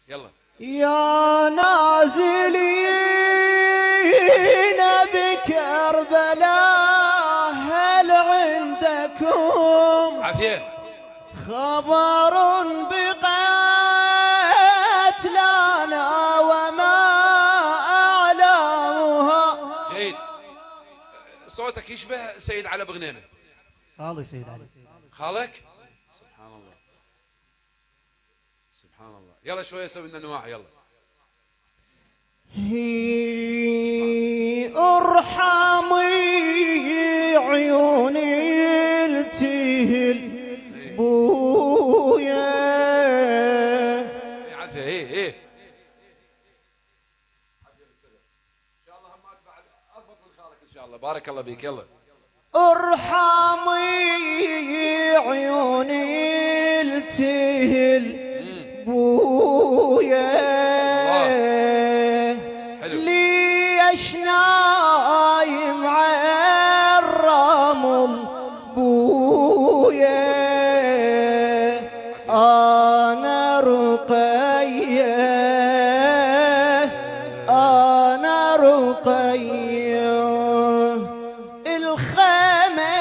يلا. يا نازلين بكربلاء هل عندكم عافية خبر بقتلنا وما أعلامها؟ جيد. صوتك يشبه سيد علي بغنيمة. الله سيد علي. خالك؟ سبحان الله سبحان الله. يلا شوية سوي لنا نواع. يلا. ارحمي عيوني التهل بويا. عافية. ايه ان شاء الله همات بعد اضبط من خالك ان شاء الله. بارك الله بيك. يلا. ارحمي عيوني التهل بويا. ليش نايم على الرمل بويا؟ انا رقية انا رقية. الخيمة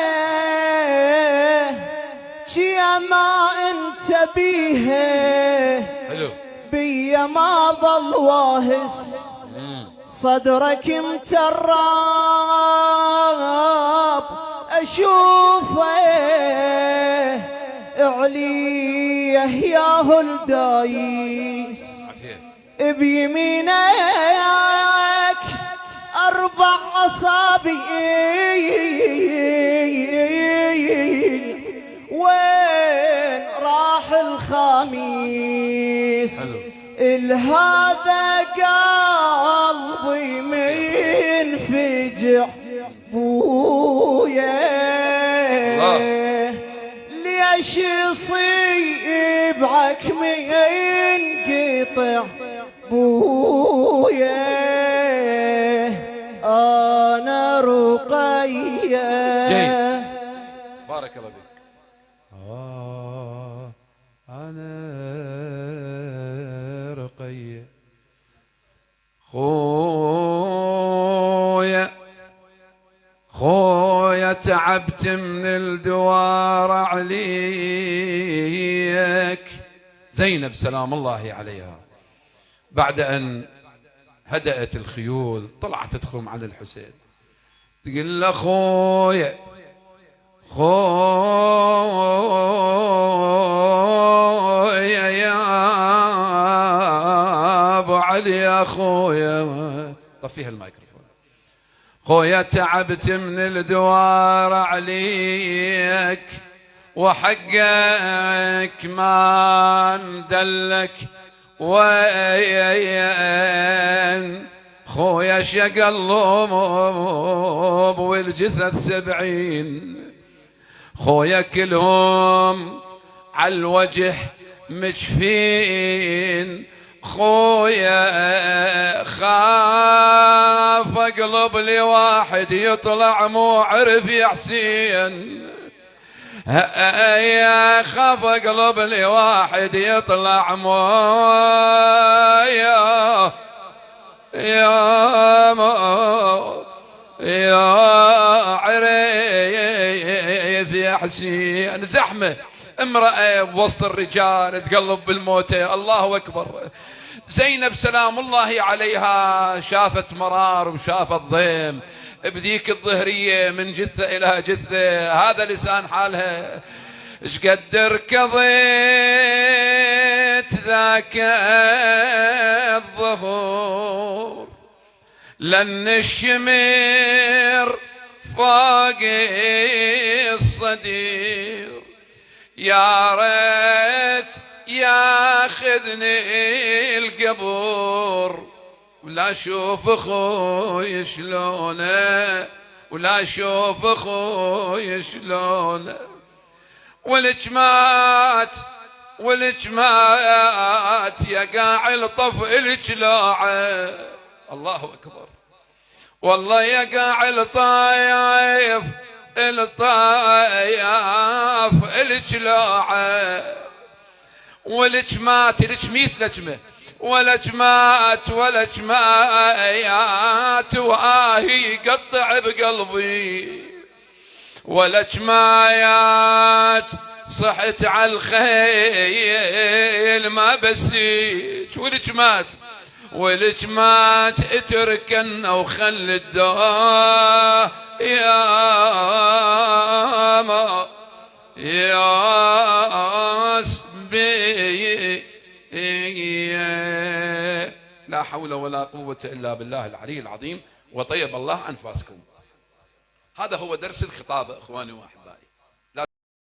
يا ما انت بيها حلو. بيا ما ظل واهس صدرك متراب اشوفه عليه ياهو الدايس. بيمينك 4 أصابع وين راح الخميس؟ الهذا قلبي منفجع بويا. ليش يصيب عكمي ينقطع بويا؟ انا رقية. جيد. بارك الله بك. انا رقية خويا تعبت من الدوار عليك. زينب سلام الله عليها بعد أن هدأت الخيول طلعت تخم على الحسين تقول له خويا يا ابو علي يا خويا. طفيها الميكروفون. خويا تعبت من الدوار عليك وحقك ما ندلك وين. خويا شق اللوم والجثث 70 خويا كلهم عالوجه مجفين. خويا خاف اقلب لي واحد يطلع مو عرف يا حسين. يا خاف اقلب لي واحد يطلع مو يا عريف يا حسين. زحمة امرأة بوسط الرجال تقلب بالموتى. الله أكبر. زينب سلام الله عليها شافت مرار وشافت ضيم بذيك الظهرية من جثة إلى جثة. هذا لسان حالها. شقد ركضيت ذاك الظهور لن الشمر فوق الصدير. يا ريت ياخذني القبور ولا اشوف اخوي شلونه ولا اشوف اخوي شلونه. والجمات يا قاع الطف الجلاعه. الله اكبر. والله يا قاع الطايف الجلاعه. والجمات الجميت لجمه ولا جمايات واهي قطع بقلبي، ولا جمايات صحت على الخيل ما بسيج، والجمات اتركن وخل الدار يا سبي. لا حول ولا قوة إلا بالله العلي العظيم، وطيب الله أنفاسكم. هذا هو درس الخطابة إخواني واحد.